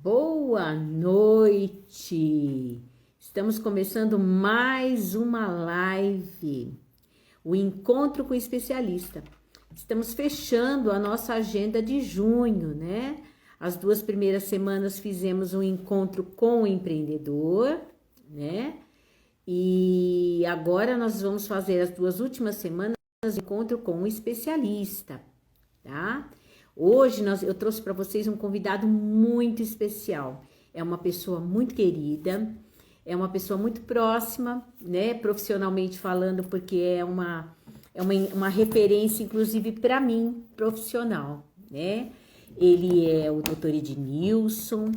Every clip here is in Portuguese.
Boa noite! Estamos começando mais uma live, o encontro com o especialista. Estamos fechando a nossa agenda de junho, né? As 2 primeiras semanas fizemos um encontro com o empreendedor, né? E agora nós vamos fazer as 2 últimas semanas encontro com o especialista, tá? Hoje eu trouxe para vocês um convidado muito especial. É uma pessoa muito querida, é uma pessoa muito próxima, né? Profissionalmente falando, porque é uma referência, inclusive, para mim, profissional, né? Ele é o doutor Ednilson,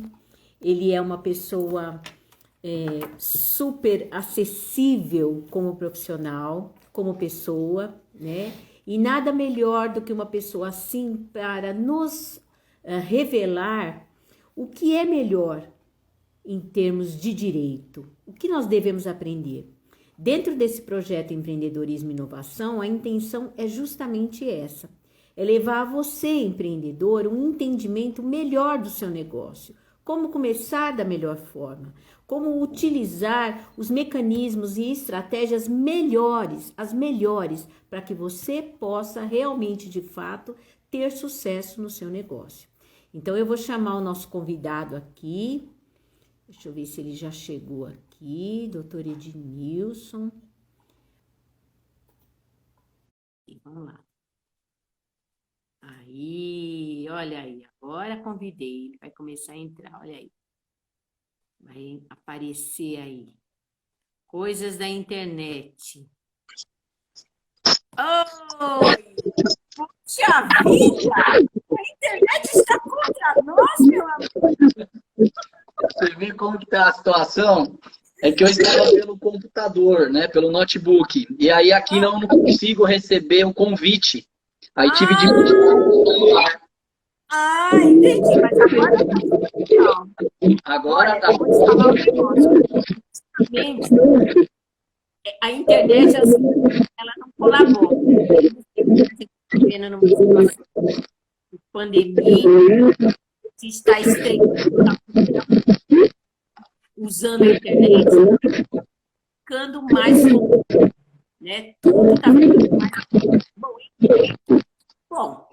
ele é uma pessoa super acessível como profissional, como pessoa, né? E nada melhor do que uma pessoa assim para nos revelar o que é melhor em termos de direito, o que nós devemos aprender. Dentro desse projeto Empreendedorismo e Inovação, a intenção é justamente essa, é levar a você, empreendedor, um entendimento melhor do seu negócio, como começar da melhor forma, como utilizar os mecanismos e estratégias melhores, as melhores, para que você possa realmente, de fato, ter sucesso no seu negócio. Então, eu vou chamar o nosso convidado aqui. Deixa eu ver se ele já chegou aqui, doutor Ednilson. Vamos lá. Aí, olha aí, agora convidei, ele vai começar a entrar, olha aí. Vai aparecer aí. Coisas da internet. Oi! Puxa vida! A internet está contra nós, meu amor! Você vê como que tá a situação? É que eu estava pelo computador, né? Pelo notebook. E aí aqui não consigo receber o convite. Aí tive de buscar no celular. Entendi, mas agora tá tudo legal. Agora Olha, tá. eu vou te falar um negócio. Justamente, a internet, assim, ela não colabora. A gente está vivendo numa situação de pandemia, que está estreito, usando a internet, ficando mais comum, né? Tudo está ficando mais comum. Bom,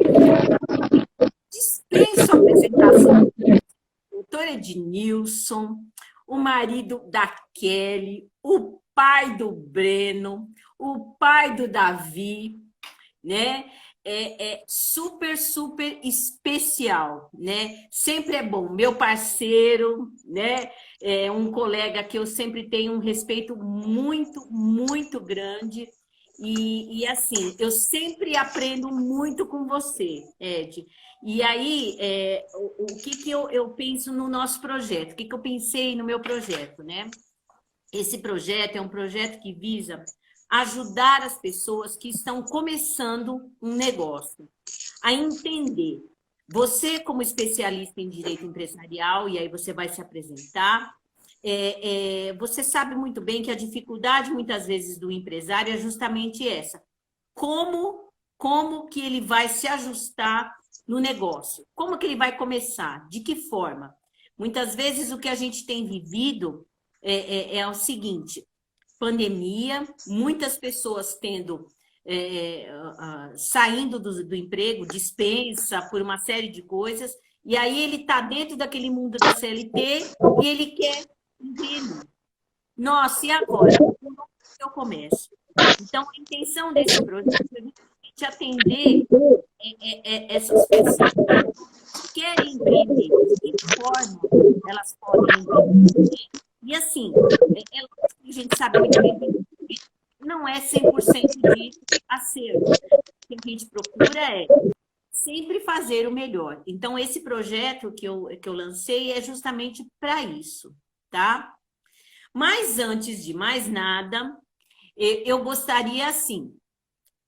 dispenso a apresentação. Doutor Ednilson, o marido da Kelly, o pai do Breno, o pai do Davi, né? É super, super especial, né? Sempre é bom. Meu parceiro, né? É um colega que eu sempre tenho um respeito muito, muito grande. E assim, eu sempre aprendo muito com você, Ed. E aí, o que eu penso no nosso projeto? O que eu pensei no meu projeto, né? Esse projeto é um projeto que visa ajudar as pessoas que estão começando um negócio a entender. Você, como especialista em direito empresarial, e aí você vai se apresentar, você sabe muito bem que a dificuldade, muitas vezes, do empresário é justamente essa. Como que ele vai se ajustar no negócio? Como que ele vai começar? De que forma? Muitas vezes, o que a gente tem vivido é o seguinte: pandemia, muitas pessoas tendo saindo do emprego, dispensa por uma série de coisas, e aí ele está dentro daquele mundo da CLT e ele quer empreender. Nossa, e agora? Como eu começo? Então, a intenção desse projeto é justamente atender essas pessoas que querem empreender, de que forma elas podem empreender. E assim, lógico que a gente sabe muito bem que não é 100% de acerto. O que a gente procura é sempre fazer o melhor. Então, esse projeto que eu lancei é justamente para isso, tá? Mas antes de mais nada, eu gostaria, assim,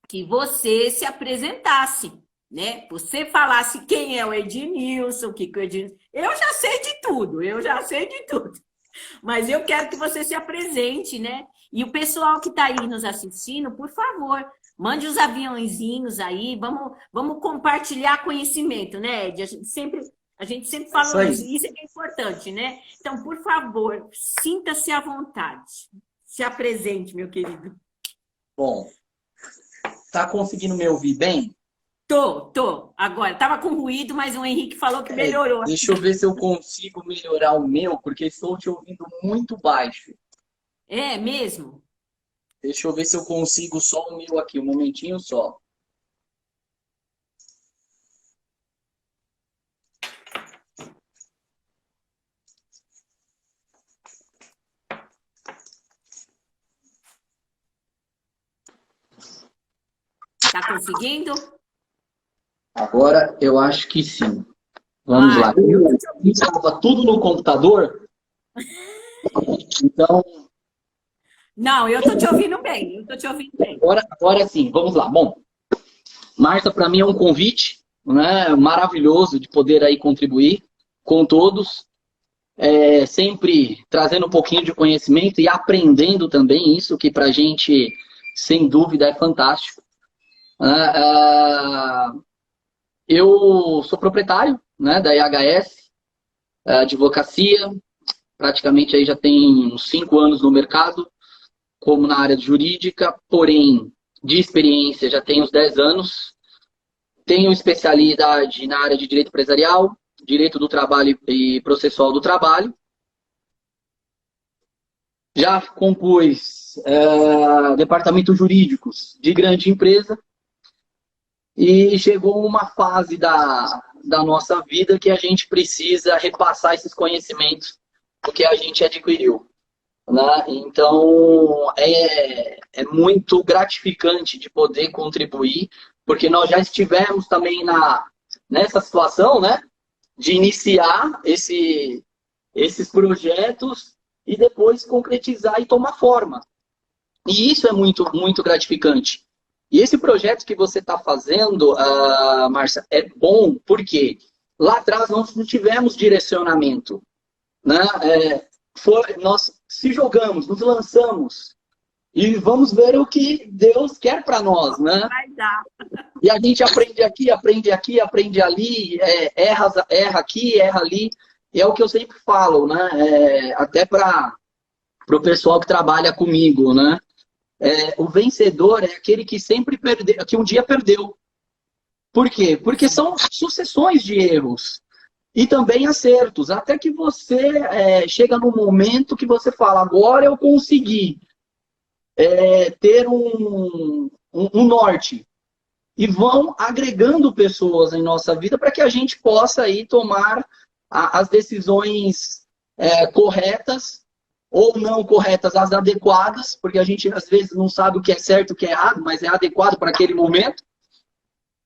que você se apresentasse, né? Você falasse quem é o Ednilson, o que o Ednilson... Eu já sei de tudo, eu já sei de tudo. Mas eu quero que você se apresente, né? E o pessoal que está aí nos assistindo, por favor, mande os aviãozinhos aí, vamos compartilhar conhecimento, né, Ed? A gente sempre A gente sempre Isso falou aí. isso, e isso é que é importante, né? Então, por favor, sinta-se à vontade. Se apresente, meu querido. Bom, tá conseguindo me ouvir bem? Tô. Agora, tava com ruído, mas o Henrique falou que melhorou. Deixa eu ver se eu consigo melhorar o meu, porque estou te ouvindo muito baixo. É mesmo? Deixa eu ver se eu consigo só o meu aqui, um momentinho só. Tá conseguindo? Agora eu acho que sim. Vamos lá. Eu estava tudo no computador, então Não, eu tô te ouvindo bem. Eu tô te ouvindo bem. agora sim, vamos lá. Bom, Marta, para mim é um convite, né, maravilhoso de poder aí contribuir com todos, sempre trazendo um pouquinho de conhecimento e aprendendo também isso, que para a gente, sem dúvida, é fantástico. Eu sou proprietário, né, da IHS Advocacia, praticamente aí já tem uns 5 anos no mercado, como na área jurídica, porém, de experiência já tenho uns 10 anos. Tenho especialidade na área de direito empresarial, direito do trabalho e processual do trabalho. Já compus departamentos jurídicos de grande empresa e chegou uma fase da nossa vida que a gente precisa repassar esses conhecimentos que a gente adquiriu. Né? Então, é muito gratificante de poder contribuir, porque nós já estivemos também nessa situação, né? De iniciar esses projetos e depois concretizar e tomar forma. E isso é muito, muito gratificante. E esse projeto que você está fazendo, Márcia, é bom porque lá atrás nós não tivemos direcionamento. Né? Nós se jogamos, nos lançamos e vamos ver o que Deus quer para nós, né? Vai dar. E a gente aprende aqui, aprende ali, erra aqui, erra ali. E é o que eu sempre falo, né? Até para o pessoal que trabalha comigo, né? O vencedor é aquele que sempre perdeu, que um dia perdeu. Por quê? Porque são sucessões de erros. E também acertos, até que você chega no momento que você fala, agora eu consegui ter um norte. E vão agregando pessoas em nossa vida para que a gente possa aí tomar as decisões corretas ou não corretas, as adequadas, porque a gente às vezes não sabe o que é certo e o que é errado, mas é adequado para aquele momento.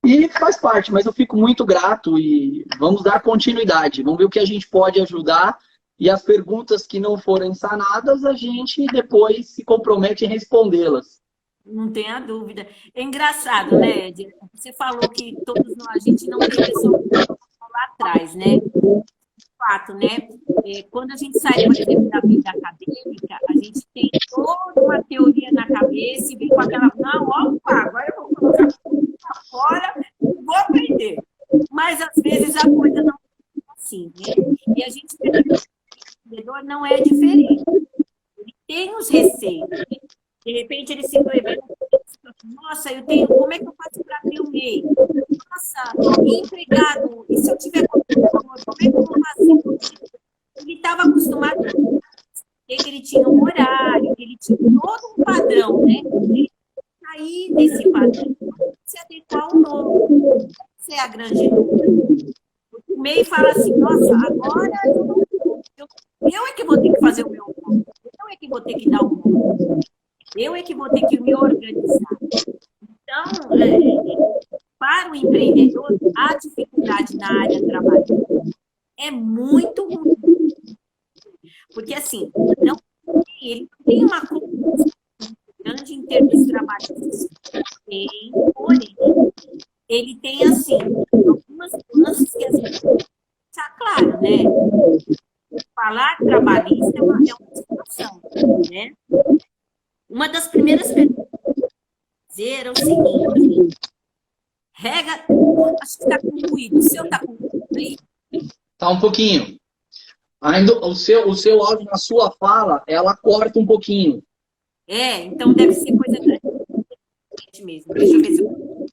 E faz parte, mas eu fico muito grato e vamos dar continuidade. Vamos ver o que a gente pode ajudar e as perguntas que não forem sanadas, a gente depois se compromete em respondê-las. Não tenha dúvida. É engraçado, né, Ed? Você falou que todos nós, a gente não direcionou lá atrás, né? De fato, né? Quando a gente sai, por exemplo, da vida acadêmica, a gente tem toda uma teoria na cabeça e vem com aquela, não, opa, agora eu vou colocar para fora e vou aprender. Mas, às vezes, a coisa não é assim, né? E a gente percebe que o empreendedor não é diferente. Ele tem os receios, né? De repente, ele se evento. Nossa, como é que eu faço para abrir o MEI? Nossa, empregado, e se eu tiver computador, como é que eu vou fazer? Ele estava acostumado com que ele tinha um horário, que ele tinha todo um padrão, né? Ele sair desse padrão, se adequar ao novo. Essa é a grande dúvida. O MEI fala assim, nossa, agora eu é que vou ter que fazer o meu nome. Eu é que vou ter que dar o nome. Eu é que vou ter que me organizar. Então, para o empreendedor, a dificuldade na área trabalhista é muito ruim. Porque, assim, ele não tem uma condição grande em termos trabalhistas. Tem, porém, ele tem, assim, algumas nuances que, às vezes, está claro, né? Falar trabalhista é uma situação, né? Uma das primeiras perguntas que eu dizer era o seguinte: regra, acho que está com ruído, o seu está com ruído aí? Tá um pouquinho. Ainda o seu áudio na sua fala, ela corta um pouquinho. Então deve ser coisa da gente mesmo. Deixa eu ver se eu vou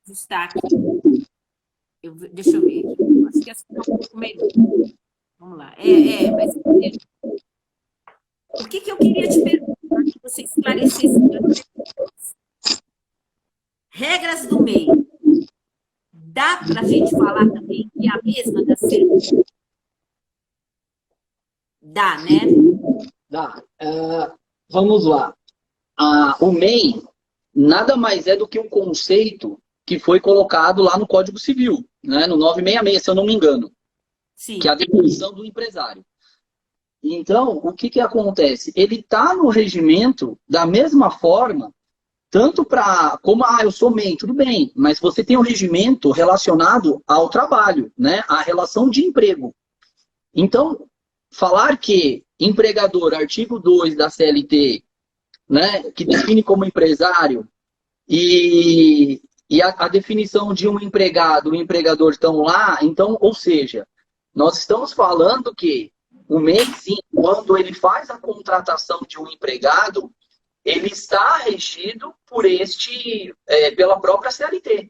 ajustar aqui. Deixa eu ver aqui. Acho que assim tá um pouco melhor. Vamos lá. Mas o que eu queria te perguntar, que você esclarecesse para mim? Regras do MEI. Dá para a gente falar também que é a mesma da CLT? Dá, né? Dá. Vamos lá. O MEI nada mais é do que um conceito que foi colocado lá no Código Civil, né? No 966, se eu não me engano. Sim. Que é a definição do empresário. Então, o que acontece? Ele está no regimento da mesma forma, tanto para como eu sou MEI, tudo bem, mas você tem um regimento relacionado ao trabalho, né? A relação de emprego. Então, falar que empregador, artigo 2 da CLT, né, que define como empresário, e a definição de um empregado, um empregador estão lá, então, ou seja, nós estamos falando que o MEI, sim, quando ele faz a contratação de um empregado, ele está regido por pela própria CLT.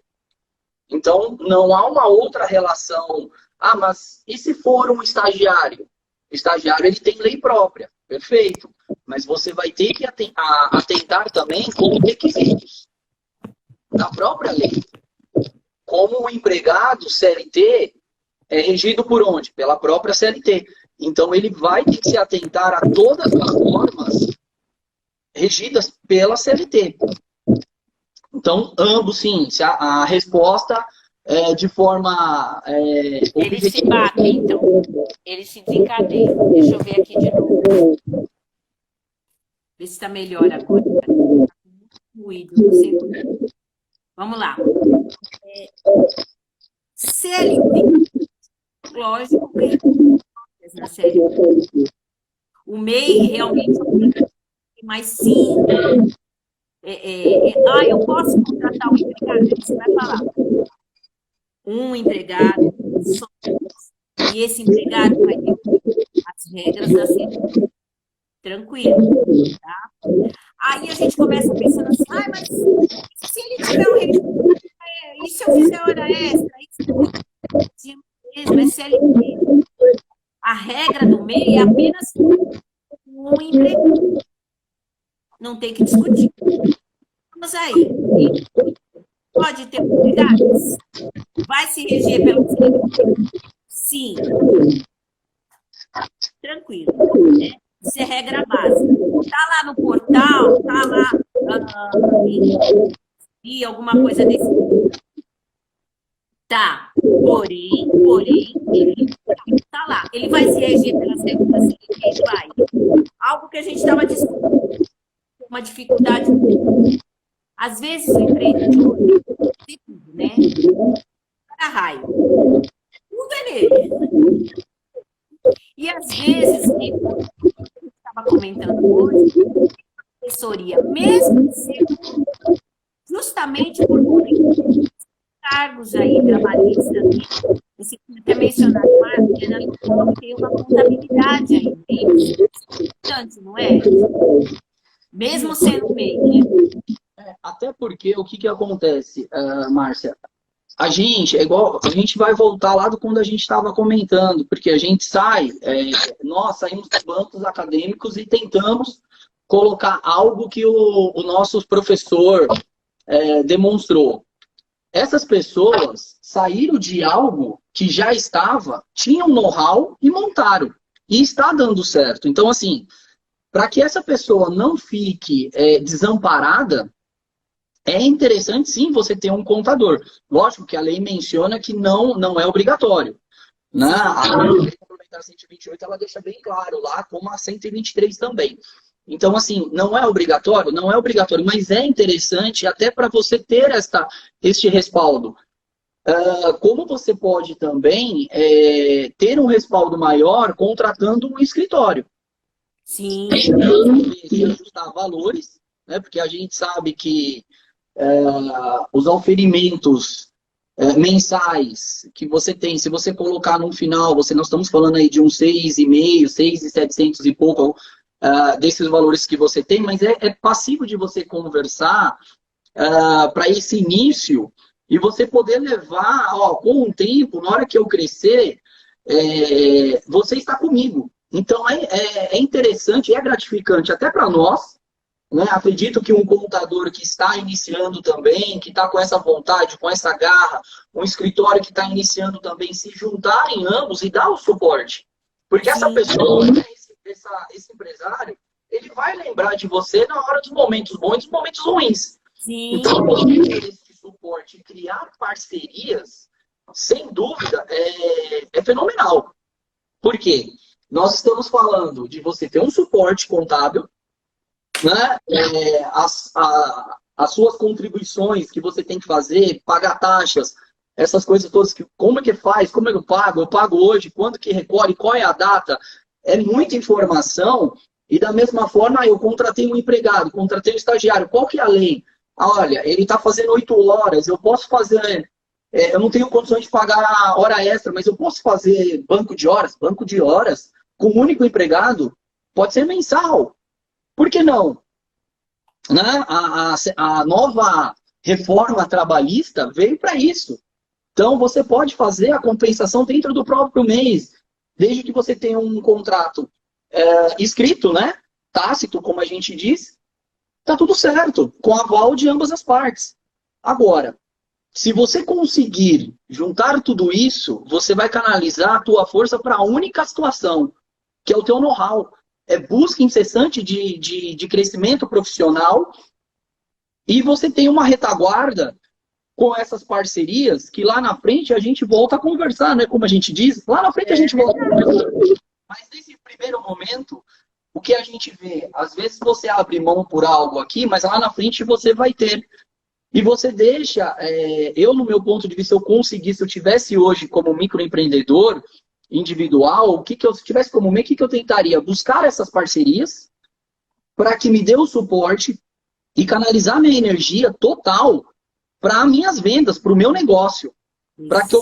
Então, não há uma outra relação. Mas e se for um estagiário? O estagiário ele tem lei própria, perfeito. Mas você vai ter que atentar também com requisitos da própria lei. Como o empregado CLT é regido por onde? Pela própria CLT. Então, ele vai ter que se atentar a todas as normas regidas pela CLT. Então, ambos, sim. A resposta é de forma Eles se batem, então. Eles se desencadeiam. Deixa eu ver aqui de novo. Ver se está melhor agora. Está com muito ruído, não sei por quê. Vamos lá. CLT. Lógico que na CLT. O MEI realmente é mais simples. Eu posso contratar um empregado? Você vai falar. Um empregado, e esse empregado vai ter as regras da CLT. Tranquilo, tá? Aí a gente começa pensando assim, mas se ele tiver um regime, e se eu fizer hora extra? Isso mesmo, é CLT. A regra do MEI é apenas um empregado. Não tem que discutir. Vamos aí. Pode ter empregados? Vai se reger pelo CLT? Sim. Tranquilo. Né? Isso é regra básica. Está lá no portal, está lá e alguma coisa desse tipo. Tá. Porém, ele está lá. Ele vai se reger pela segunda CLT? Vai. Algo que a gente estava discutindo. Uma dificuldade. Às vezes o empreendedor tem tudo, né? Para raio. Tudo é nele. E às vezes, como eu estava comentando hoje, a assessoria, mesmo sendo justamente por cargos aí trabalhistas, você até mencionado, tem uma contabilidade aí, importante, não é? Mesmo sendo MEI, né? Até porque o que acontece, Márcia? A gente vai voltar lá do quando a gente estava comentando, porque a gente nós saímos dos bancos acadêmicos e tentamos colocar algo que o nosso professor demonstrou. Essas pessoas saíram de algo que já tinham know-how e montaram. E está dando certo. Então, assim, para que essa pessoa não fique desamparada, é interessante, sim, você ter um contador. Lógico que a lei menciona que não é obrigatório. Né? A lei complementar 128, ela deixa bem claro lá, como a 123 também. Então, assim, não é obrigatório? Não é obrigatório, mas é interessante até para você ter este respaldo. Como você pode também ter um respaldo maior contratando um escritório. Sim. Ajustar valores, né? Porque a gente sabe que os auferimentos mensais que você tem, se você colocar no final, nós estamos falando aí de uns 6,5, 6.700 e pouco desses valores que você tem, mas é passivo de você conversar para esse início e você poder levar, com o tempo, na hora que eu crescer, você está comigo. Então é interessante, é gratificante até para nós, né? Acredito que um contador que está iniciando também, que está com essa vontade, com essa garra, um escritório que está iniciando também, se juntarem ambos e dar o suporte. Porque essa pessoa, né, esse empresário, ele vai lembrar de você na hora dos momentos bons e dos momentos ruins. Sim. Então, esse suporte, criar parcerias, sem dúvida, é fenomenal. Por quê? Nós estamos falando de você ter um suporte contábil, né? As suas contribuições que você tem que fazer, pagar taxas, essas coisas todas, como é que faz, como é que eu pago hoje, quando que recolhe, qual é a data, é muita informação. E da mesma forma, eu contratei um empregado, contratei um estagiário, qual que é a lei? Olha, ele está fazendo 8 horas, eu posso fazer, eu não tenho condições de pagar hora extra, mas eu posso fazer banco de horas com um único empregado, pode ser mensal. Por que não? Né? A nova reforma trabalhista veio para isso. Então, você pode fazer a compensação dentro do próprio mês, desde que você tenha um contrato escrito, né? Tácito, como a gente diz, tá tudo certo, com aval de ambas as partes. Agora, se você conseguir juntar tudo isso, você vai canalizar a tua força para a única situação, que é o teu know-how. É busca incessante de crescimento profissional e você tem uma retaguarda com essas parcerias que lá na frente a gente volta a conversar, né? Como a gente diz, lá na frente a gente volta a conversar. Mas nesse primeiro momento, o que a gente vê? Às vezes você abre mão por algo aqui, mas lá na frente você vai ter. E você deixa, eu no meu ponto de vista, se eu tivesse hoje como microempreendedor, individual, se eu tivesse como MEI, o que eu tentaria? Buscar essas parcerias para que me dê o suporte e canalizar minha energia total para minhas vendas, para o meu negócio. Para que eu...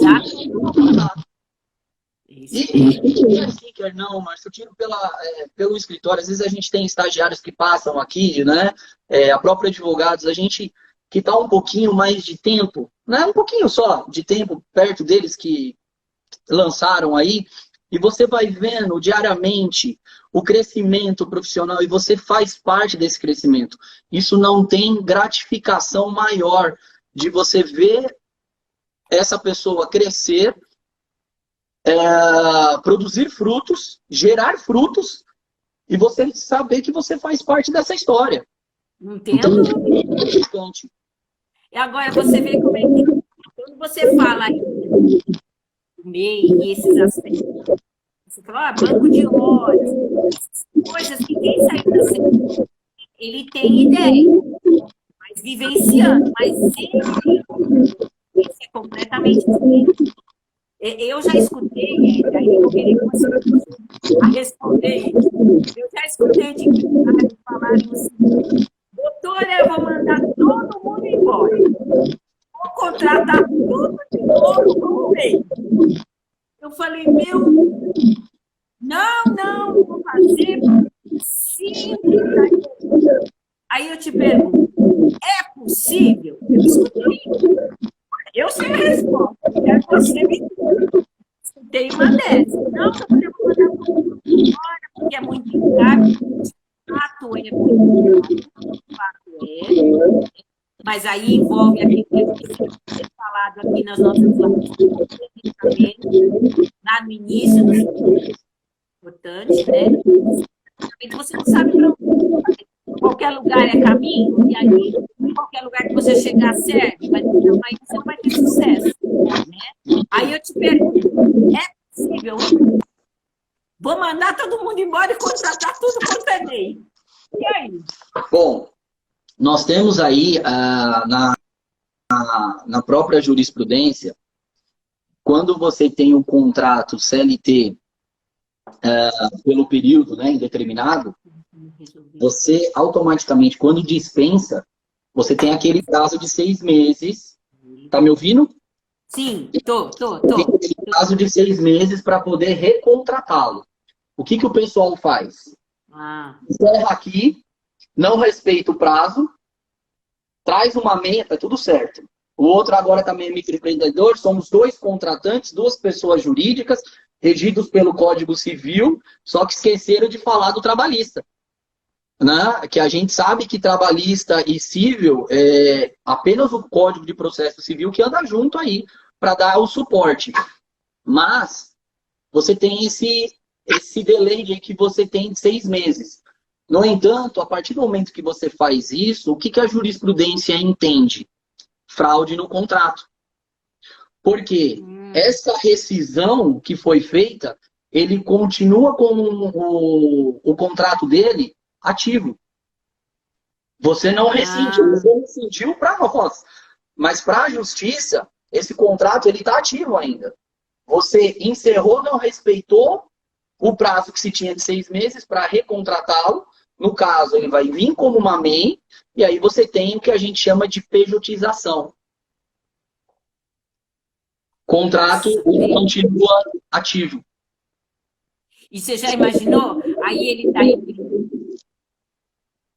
quer não, mas eu tiro pelo escritório. Às vezes a gente tem estagiários que passam aqui, né? A própria advogados, a gente que está um pouquinho mais de tempo, né? Um pouquinho só de tempo perto deles que lançaram aí, e você vai vendo diariamente o crescimento profissional e você faz parte desse crescimento. Isso não tem gratificação maior de você ver essa pessoa crescer, produzir frutos, gerar frutos, e você saber que você faz parte dessa história. Entendo. Então, e agora você vê como é que quando você fala aí MEI e esses aspectos. Você falou, banco de horas, coisas que quem saiu da CLT, ele tem ideia, mas vivenciando, mas sempre isso é completamente diferente. Eu já escutei, aí eu queria que você a responder isso. Eu já escutei de empresários falarem o seguinte: doutora, eu vou mandar todo mundo embora. Vou contratar tudo de novo com o MEI. Eu falei, não vou fazer simples. Aí eu te pergunto, é possível? Eu escutei. Eu sei a resposta. Quero que você me diga. Escutei uma dessas. Não, eu vou mandar todo mundo embora, porque é muito caro. De fato é muito caro. De fato é. Mas aí envolve aquilo que eu tinha falado aqui nas nossas lives, lá no início, importante, né? Você não sabe para onde. Qualquer lugar é caminho, e aí, qualquer lugar que você chegar serve, mas então, aí você não vai ter sucesso. Né? Aí eu te pergunto, é possível? Vou mandar todo mundo embora e contratar tudo quanto é MEI. E aí? Bom, nós temos aí, na própria jurisprudência, quando você tem um contrato CLT pelo período, né, indeterminado, você automaticamente, quando dispensa, você tem aquele prazo de 6 meses. Tá me ouvindo? Sim, tô. Tem aquele prazo de 6 meses para poder recontratá-lo. O que o pessoal faz? Ah, Encerra aqui, não respeita o prazo, traz uma meia, tá tudo certo. O outro agora também é microempreendedor, somos 2 contratantes, 2 pessoas jurídicas, regidos pelo Código Civil, só que esqueceram de falar do trabalhista. Né? Que a gente sabe que trabalhista e civil é apenas o Código de Processo Civil que anda junto aí para dar o suporte. Mas você tem esse delay aí que você tem de 6 meses. No entanto, a partir do momento que você faz isso, o que a jurisprudência entende? Fraude no contrato. Porque essa rescisão que foi feita, ele continua com o contrato dele ativo. Você não rescindiu, você rescindiu para nós. Mas para a justiça, esse contrato ele está ativo ainda. Você encerrou, não respeitou o prazo que se tinha de 6 meses para recontratá-lo. No caso, ele vai vir como uma MEI, e aí você tem o que a gente chama de pejotização. Contrato ele continua ativo. e você já imaginou? Aí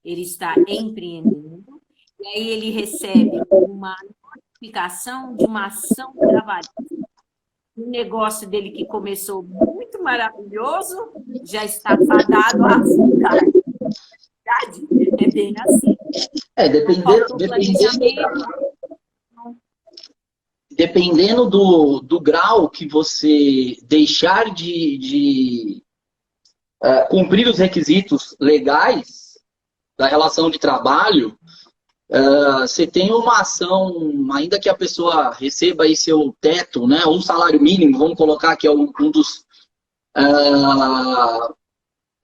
ele está empreendendo, e aí ele recebe uma notificação de uma ação trabalhista. O negócio dele que começou muito maravilhoso, já está fadado a ficar. É bem assim. Dependendo do grau que você deixar de cumprir os requisitos legais da relação de trabalho, você tem uma ação, ainda que a pessoa receba aí seu teto, né, ou salário mínimo, vamos colocar que é um dos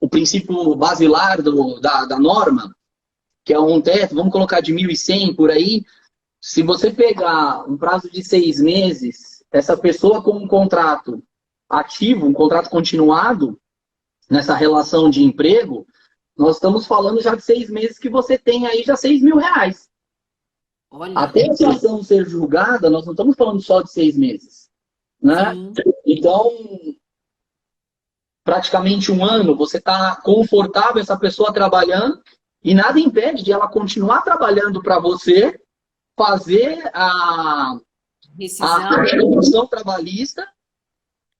o princípio basilar da norma, que é um teto, vamos colocar de 1.100 por aí. Se você pegar um prazo de 6 meses, essa pessoa com um contrato ativo, um contrato continuado, nessa relação de emprego, nós estamos falando já de 6 meses que você tem aí já R$6.000. Olha. Até a ação ser julgada, nós não estamos falando só de 6 meses. Né? Então, praticamente 1 ano, você está confortável, essa pessoa trabalhando, e nada impede de ela continuar trabalhando para você, fazer a restituição trabalhista,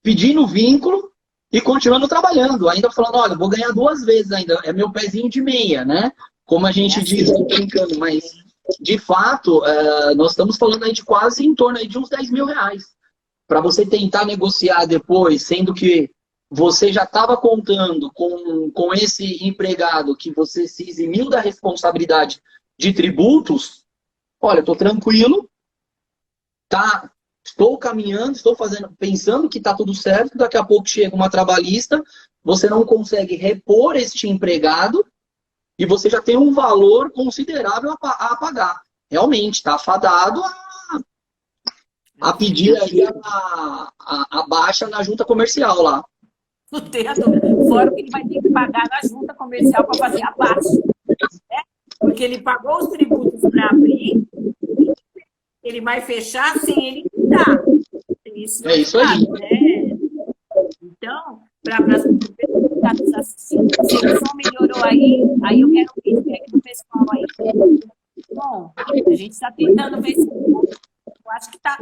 pedindo vínculo e continuando trabalhando. Ainda falando, olha, vou ganhar 2 vezes ainda. É meu pezinho de meia, né? Como a gente diz, brincando. Mas, de fato, nós estamos falando aí de quase em torno aí de uns R$10.000. Para você tentar negociar depois, sendo que você já estava contando com esse empregado que você se eximiu da responsabilidade de tributos. Olha, estou tranquilo, estou caminhando, estou pensando que está tudo certo, daqui a pouco chega uma trabalhista, você não consegue repor este empregado e você já tem um valor considerável a pagar. Realmente, está afadado a pedir aí a baixa na junta comercial lá. Não tem a dúvida. Fora que ele vai ter que pagar na junta comercial para fazer a baixa. Né? Porque ele pagou os tributos para abrir, ele vai fechar sem ele quitar. Isso aí. Né? Então, para as pessoas que estão nos assistindo, se o som melhorou aí eu quero o feedback do pessoal aí. Bom, a gente está tentando ver se... Eu acho que está...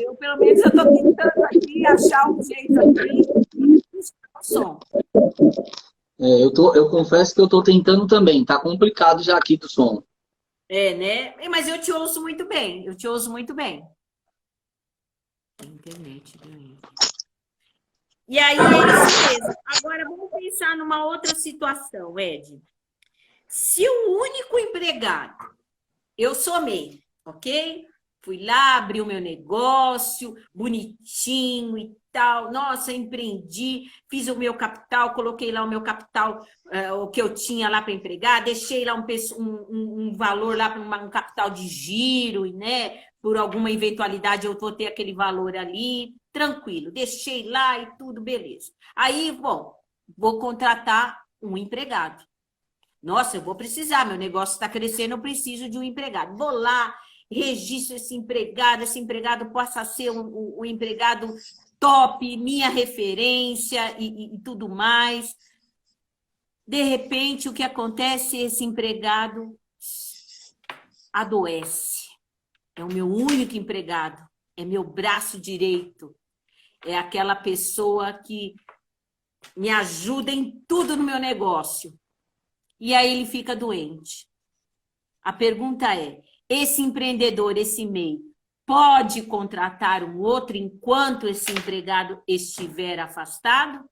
Eu, pelo menos, eu estou tentando aqui achar um jeito aqui de o som. Eu confesso que eu estou tentando também. Está complicado já aqui do som. Né? Mas eu te ouço muito bem. Internet. E aí, é isso mesmo. Agora, vamos pensar numa outra situação, Ed. Se o único empregado, eu sou MEI, ok? Fui lá, abri o meu negócio, bonitinho e tal. Nossa, empreendi, fiz o meu capital, coloquei lá o meu capital, o que eu tinha lá para empregar, deixei lá um valor lá para um capital de giro, né? Por alguma eventualidade eu vou ter aquele valor ali, tranquilo. Deixei lá e tudo, beleza. Aí, bom, vou contratar um empregado. Nossa, eu vou precisar, meu negócio está crescendo, eu preciso de um empregado. Vou lá, registro esse empregado possa ser o empregado top, minha referência e tudo mais. De repente, o que acontece? Esse empregado adoece. É o meu único empregado, é meu braço direito, é aquela pessoa que me ajuda em tudo no meu negócio. E aí ele fica doente. A pergunta é, esse empreendedor, esse MEI, pode contratar um outro enquanto esse empregado estiver afastado?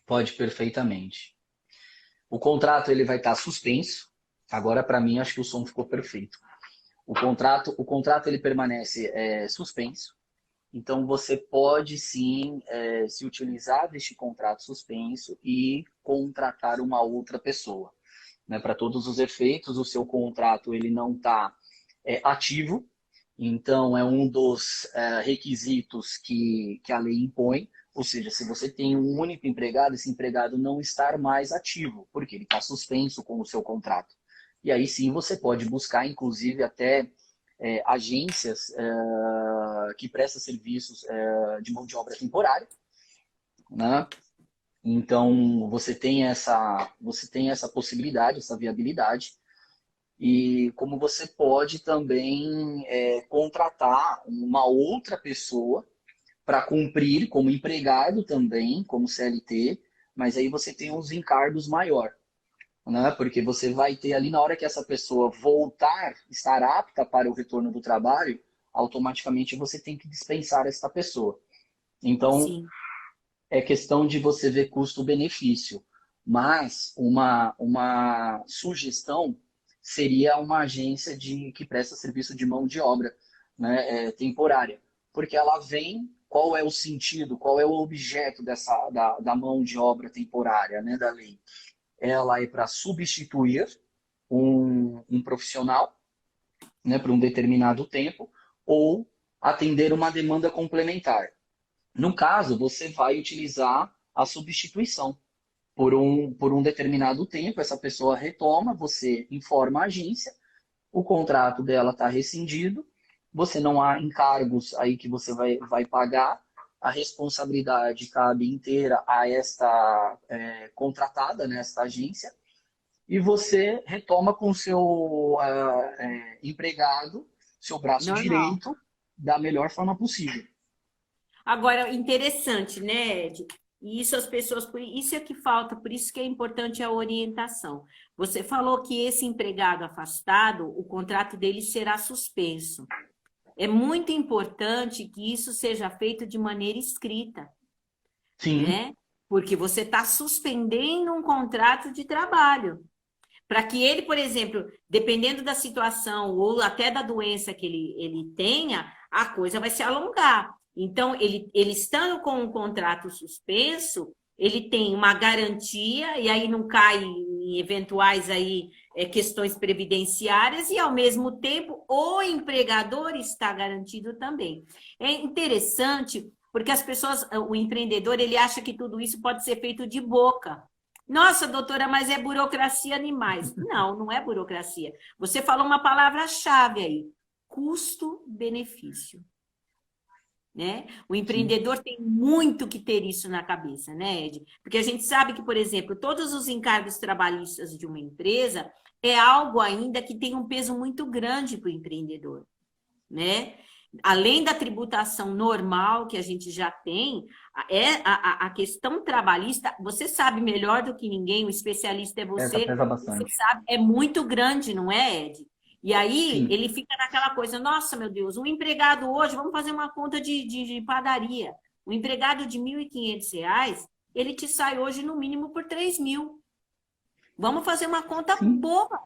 Pode perfeitamente. O contrato ele vai estar suspenso. Agora, para mim, acho que o som ficou perfeito. O contrato ele permanece suspenso. Então, você pode sim se utilizar deste contrato suspenso e contratar uma outra pessoa. Né? Para todos os efeitos, o seu contrato ele não está ativo. Então, é um dos requisitos que a lei impõe. Ou seja, se você tem um único empregado, esse empregado não estar mais ativo, porque ele está suspenso com o seu contrato. E aí sim você pode buscar, inclusive, até agências que prestam serviços de mão de obra temporária, né? Então, você tem essa possibilidade, essa viabilidade. E como você pode também contratar uma outra pessoa para cumprir como empregado também, como CLT, mas aí você tem uns encargos maior, né? Porque você vai ter ali, na hora que essa pessoa voltar, estar apta para o retorno do trabalho, automaticamente você tem que dispensar essa pessoa. Então, Sim. é questão de você ver custo-benefício. Mas uma sugestão seria uma agência que presta serviço de mão de obra, né, temporária. Porque ela vem, qual é o sentido, qual é o objeto da mão de obra temporária, né, da lei? Ela é para substituir um profissional, né, por um determinado tempo, ou atender uma demanda complementar. No caso, você vai utilizar a substituição. Por um determinado tempo, essa pessoa retoma, você informa a agência, o contrato dela está rescindido, você não há encargos aí que você vai pagar, a responsabilidade cabe inteira a esta contratada, né, esta agência, e você retoma com o seu empregado, seu braço Normal. direito, da melhor forma possível. Agora, interessante, né, Ed? E isso as pessoas, isso é que falta, por isso que é importante a orientação. Você falou que esse empregado afastado, o contrato dele será suspenso. É muito importante que isso seja feito de maneira escrita, Sim. né? Porque você está suspendendo um contrato de trabalho. Para que ele, por exemplo, dependendo da situação ou até da doença que ele tenha, a coisa vai se alongar. Então, ele estando com um contrato suspenso, ele tem uma garantia, e aí não cai em eventuais aí, questões previdenciárias, e ao mesmo tempo o empregador está garantido também. É interessante, porque as pessoas, o empreendedor, ele acha que tudo isso pode ser feito de boca. Nossa, doutora, mas é burocracia demais. Não, não é burocracia. Você falou uma palavra-chave aí: custo-benefício. Né? O empreendedor tem muito que ter isso na cabeça, né, Ed? Porque a gente sabe que, por exemplo, todos os encargos trabalhistas de uma empresa é algo ainda que tem um peso muito grande para o empreendedor, né? Além da tributação normal que a gente já tem, a questão trabalhista, você sabe melhor do que ninguém, o especialista é você, Pesa bastante. você sabe, é muito grande, não é, Ed? E aí Sim. ele fica naquela coisa, nossa, meu Deus, um empregado hoje, vamos fazer uma conta de padaria, um empregado de R$ 1.500, ele te sai hoje no mínimo por 3.000. Vamos fazer uma conta boba.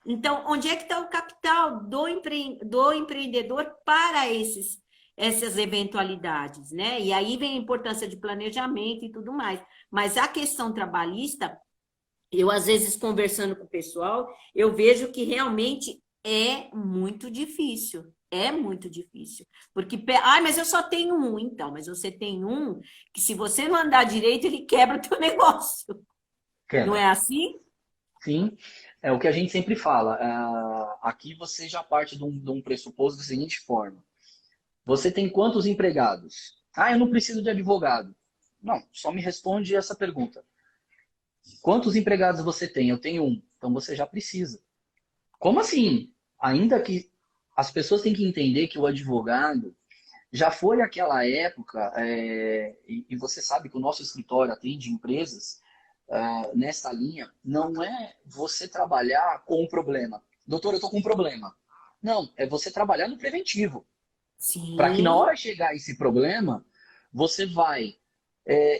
Então, onde é que está o capital do empreendedor para essas eventualidades, né? E aí vem a importância de planejamento e tudo mais. Mas a questão trabalhista, eu às vezes conversando com o pessoal, eu vejo que realmente é muito difícil. É muito difícil. Porque, mas eu só tenho um. Então, mas você tem um que se você não andar direito, ele quebra o teu negócio. Quebra. Não é assim? Sim. É o que a gente sempre fala. Aqui você já parte de um pressuposto da seguinte forma. Você tem quantos empregados? Ah, eu não preciso de advogado. Não, só me responde essa pergunta. Quantos empregados você tem? Eu tenho um. Então você já precisa. Como assim? Ainda que as pessoas têm que entender que o advogado já foi aquela época, e você sabe que o nosso escritório atende empresas nessa linha, não é você trabalhar com um problema. Doutor, eu estou com um problema. Não, é você trabalhar no preventivo. Para que na Sim. hora chegar esse problema, você vai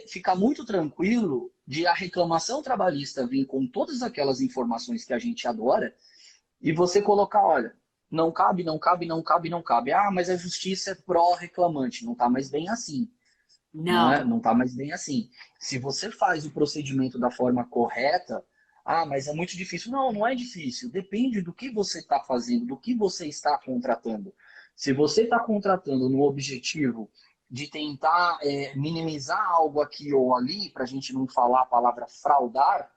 ficar muito tranquilo de a reclamação trabalhista vir com todas aquelas informações que a gente adora e você colocar, olha, não cabe, não cabe, não cabe, não cabe. Ah, mas a justiça é pró-reclamante. Não está mais bem assim. Né? Não. Não está mais bem assim. Se você faz o procedimento da forma correta, ah, mas é muito difícil. Não, não é difícil. Depende do que você está fazendo, do que você está contratando. Se você está contratando no objetivo de tentar minimizar algo aqui ou ali, para a gente não falar a palavra fraudar,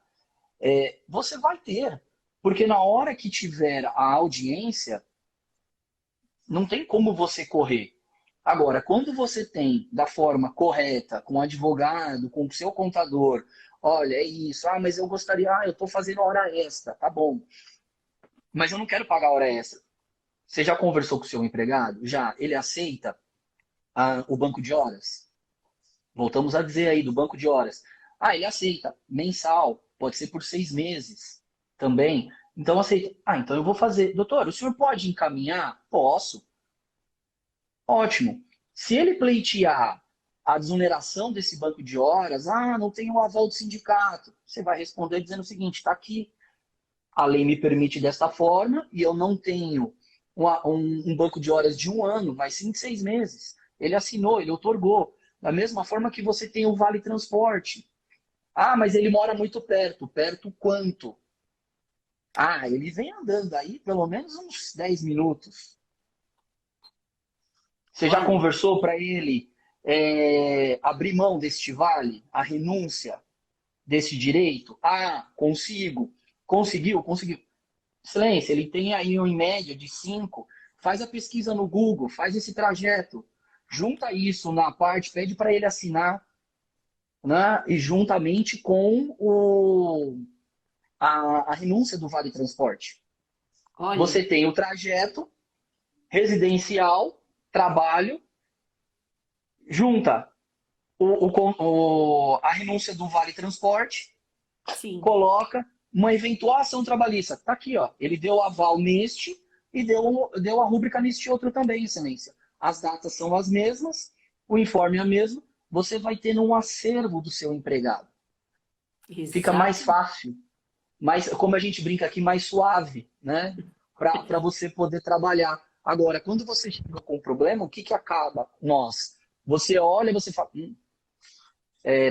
você vai ter. Porque na hora que tiver a audiência, não tem como você correr. Agora, quando você tem da forma correta, com o advogado, com o seu contador, olha, é isso, ah, mas eu gostaria, eu estou fazendo hora extra, tá bom. Mas eu não quero pagar hora extra. Você já conversou com o seu empregado? Já. Ele aceita o banco de horas? Voltamos a dizer aí do banco de horas. Ah, ele aceita. Mensal. Pode ser por 6 meses também. Então aceita. Ah, então eu vou fazer. Doutor, o senhor pode encaminhar? Posso. Ótimo. Se ele pleitear a desoneração desse banco de horas, não tem o aval do sindicato, você vai responder dizendo o seguinte, está aqui, a lei me permite desta forma e eu não tenho um banco de horas de 1 ano, mas sim de 6 meses. Ele assinou, ele otorgou. Da mesma forma que você tem o Vale Transporte. Ah, mas ele mora muito perto. Perto quanto? Ah, ele vem andando aí pelo menos uns 10 minutos. Você já Olha, conversou para ele abrir mão deste vale, a renúncia desse direito? Ah, consigo. Conseguiu? Conseguiu. Excelência, ele tem aí em média de 5. Faz a pesquisa no Google, faz esse trajeto. Junta isso na parte, pede para ele assinar, né? E juntamente com a renúncia do Vale Transporte. olha, Você tem o trajeto residencial, trabalho, junta a renúncia do Vale Transporte, sim. coloca uma eventual ação trabalhista. Está aqui, ó. Ele deu aval neste e deu a rúbrica neste outro também, excelência. As datas são as mesmas, o informe é o mesmo, você vai ter um acervo do seu empregado. Fica mais Exato. fácil, mais, como a gente brinca aqui, mais suave, né? Para você poder trabalhar. Agora, quando você chega com um problema, o que acaba? Você olha e você fala,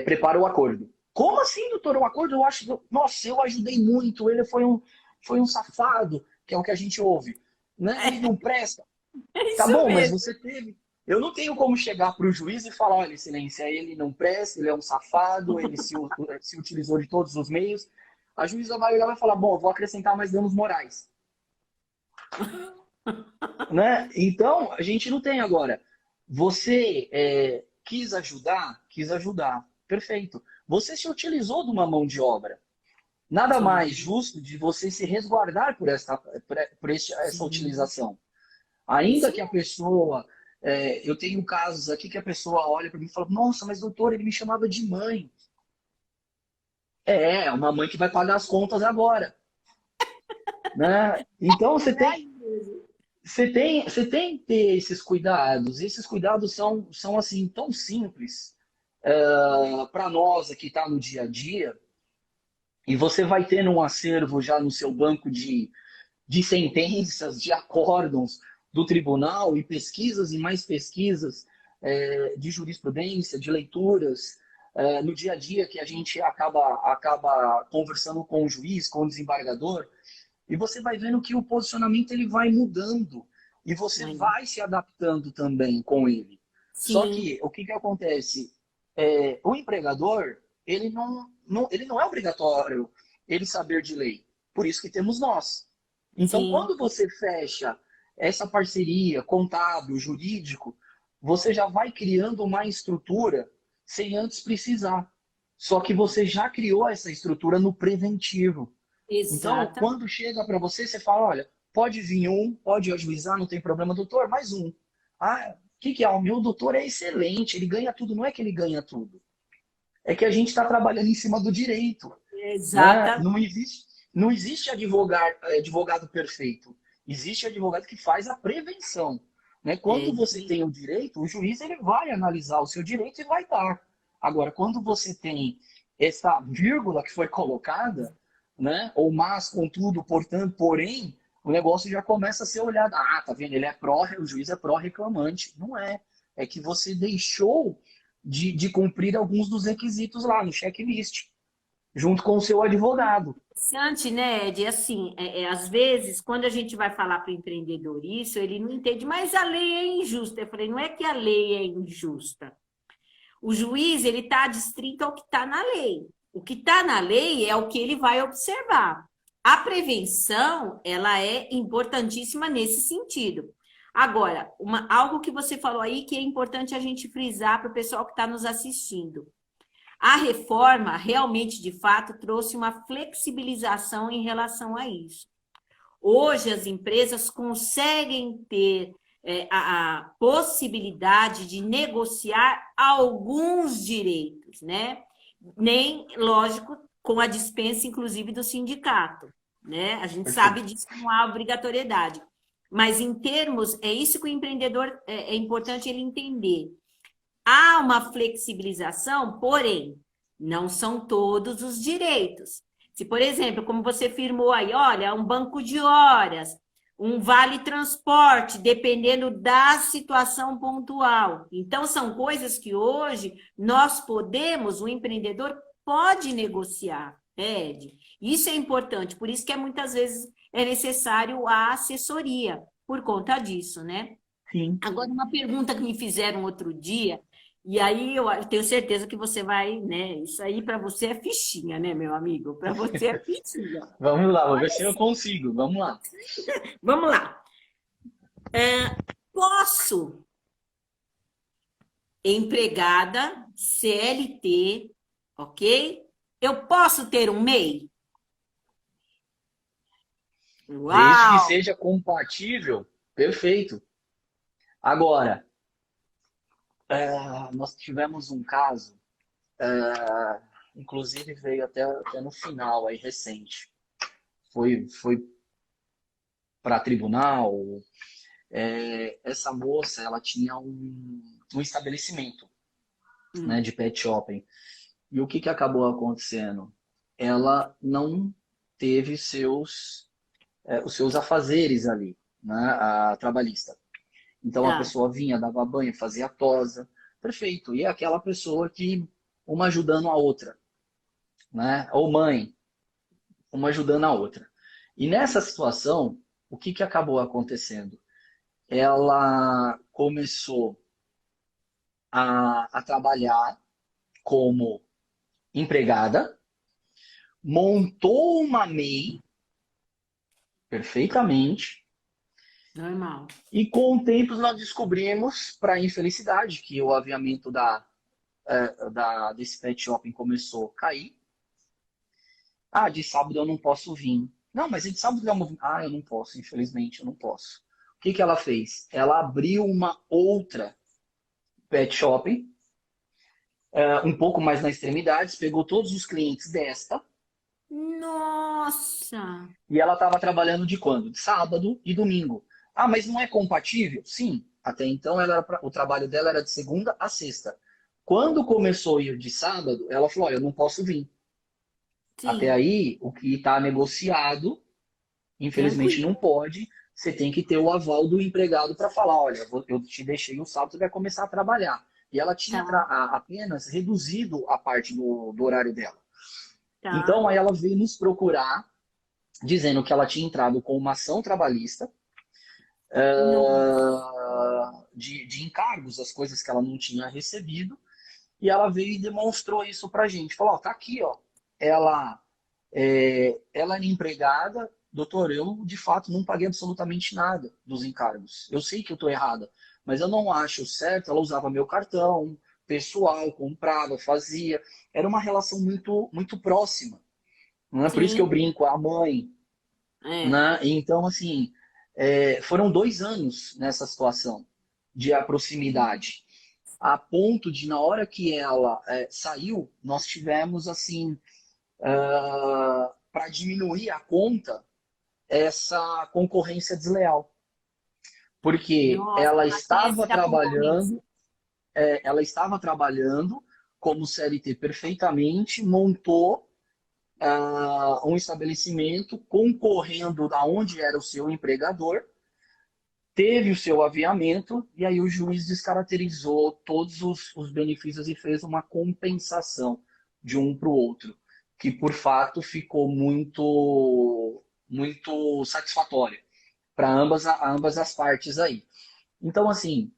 prepara o acordo. Como assim, doutor? O acordo, eu acho. Nossa, eu ajudei muito. Ele foi um safado, que é o que a gente ouve. Né? Ele não presta. É Tá isso bom, mas mesmo. você teve. Eu não tenho como chegar para o juiz e falar: olha, excelência, ele não presta, ele é um safado, ele se utilizou de todos os meios. A juíza vai olhar e vai falar: bom, eu vou acrescentar mais danos morais. Né? Então, a gente não tem agora. Você quis ajudar? Quis ajudar. Perfeito. Você se utilizou de uma mão de obra. Nada mais Sim, justo de você se resguardar essa sim. utilização. É Ainda isso que a mesmo. pessoa. Eu tenho casos aqui que a pessoa olha para mim e fala: nossa, mas doutor, ele me chamava de mãe. Uma mãe que vai pagar as contas agora. Né? Então você tem que ter esses cuidados. Esses cuidados são assim, tão simples para nós aqui tá no dia a dia. E você vai ter um acervo já no seu banco de sentenças, de acórdãos do tribunal e pesquisas e mais pesquisas de jurisprudência, de leituras, no dia a dia que a gente acaba conversando com o juiz, com o desembargador, e você vai vendo que o posicionamento ele vai mudando e você É. vai se adaptando também com ele. Só Sim, que o que acontece? O empregador ele não é obrigatório ele saber de lei. Por isso que temos nós. Então, Sim. quando você fecha essa parceria contábil, jurídico, você já vai criando uma estrutura sem antes precisar. Só que você já criou essa estrutura no preventivo. Então, Exata. quando chega para você, você fala, olha, pode vir um, pode ajuizar, não tem problema, doutor, mais um. Ah, o que é? O meu doutor é excelente, ele ganha tudo. Não é que ele ganha tudo. É que a gente está trabalhando em cima do direito, né? Exata. Não existe advogado perfeito. Existe advogado que faz a prevenção. Né? É, Quando você tem o direito, o juiz ele vai analisar o seu direito e vai dar. Agora, quando você tem essa vírgula que foi colocada, né? Ou mas, contudo, portanto, porém, o negócio já começa a ser olhado. Ah, tá vendo? O juiz é pró-reclamante. Não é. É que você deixou de cumprir alguns dos requisitos lá no checklist, junto com o seu advogado. interessante, né, Ed? Assim, às vezes, quando a gente vai falar para o empreendedor isso, ele não entende, mas a lei é injusta. Eu falei, não é que a lei é injusta. O juiz, ele está adstrito ao que está na lei. O que está na lei é o que ele vai observar. A prevenção, ela é importantíssima nesse sentido. Agora, algo que você falou aí que é importante a gente frisar para o pessoal que está nos assistindo. A reforma realmente, de fato, trouxe uma flexibilização em relação a isso. Hoje, as empresas conseguem ter a possibilidade de negociar alguns direitos, né? Nem, lógico, com a dispensa, inclusive, do sindicato, né? A gente sabe disso, não há obrigatoriedade. Mas, em termos, é isso que o empreendedor, é importante ele entender. Há uma flexibilização, porém, não são todos os direitos. Se, por exemplo, como você firmou aí, olha, um banco de horas, um vale transporte, dependendo da situação pontual. Então, são coisas que hoje nós podemos, o empreendedor pode negociar, Ed. Isso é importante, por isso que muitas vezes é necessário a assessoria, por conta disso, né? Sim. Agora, uma pergunta que me fizeram outro dia, e aí eu tenho certeza que você vai, né? Isso aí para você é fichinha, né, meu amigo? Para você é fichinha. Vamos lá, vou ver se eu consigo. Vamos lá. Vamos lá. Posso, empregada, CLT, ok? Eu posso ter um MEI? Desde que Uau! seja compatível, perfeito. Agora, nós tivemos um caso, inclusive veio até no final, aí recente. Foi para tribunal. Essa moça, ela tinha um estabelecimento, né, de pet shopping. E o que acabou acontecendo? Ela não teve os seus afazeres ali, né, a trabalhista. Então a Tá. pessoa vinha, dava banho, fazia tosa, perfeito. E é aquela pessoa que uma ajudando a outra, né? Ou mãe, uma ajudando a outra. E nessa situação, o que acabou acontecendo? Ela começou a trabalhar como empregada, montou uma MEI perfeitamente, Normal. e com o tempo nós descobrimos, para infelicidade, que o aviamento desse pet shopping começou a cair. Ah, de sábado eu não posso vir. Não, mas de sábado eu eu não posso, infelizmente eu não posso. O que ela fez? Ela abriu uma outra pet shopping, um pouco mais na extremidade, pegou todos os clientes desta, Nossa! e ela estava trabalhando de quando? De sábado e domingo. Ah, mas não é compatível? Sim. Até então o trabalho dela era de segunda a sexta. Quando começou a ir de sábado, ela falou, olha, eu não posso vir. Até Sim, aí, o que está negociado, infelizmente não tranquilo. pode. Você tem que ter o aval do empregado para falar, olha, eu te deixei o sábado, você vai começar a trabalhar. E ela tinha Tá, apenas reduzido a parte do horário dela. tá. Então, aí ela veio nos procurar, dizendo que ela tinha entrado com uma ação trabalhista, Nossa. de encargos, as coisas que ela não tinha recebido, e ela veio e demonstrou isso pra gente. Falou, ó, tá aqui, ó. Ela ela era empregada, doutor, eu de fato não paguei absolutamente nada dos encargos. Eu sei que eu estou errada, mas eu não acho certo. Ela usava meu cartão pessoal, comprava, fazia. Era uma relação muito, muito próxima. Não é por isso que eu Sim, brinco, a mãe. é. Né? Então, assim, foram 2 anos nessa situação de proximidade. A ponto de, na hora que ela saiu, nós tivemos, assim, para diminuir a conta, essa concorrência desleal. Porque Nossa, até esse da concorrência. ela estava trabalhando como CLT perfeitamente, montou um estabelecimento concorrendo aonde era o seu empregador, teve o seu aviamento, e aí o juiz descaracterizou todos os benefícios e fez uma compensação de um para o outro, que por fato ficou muito, muito satisfatória para ambas as partes aí. Então, assim,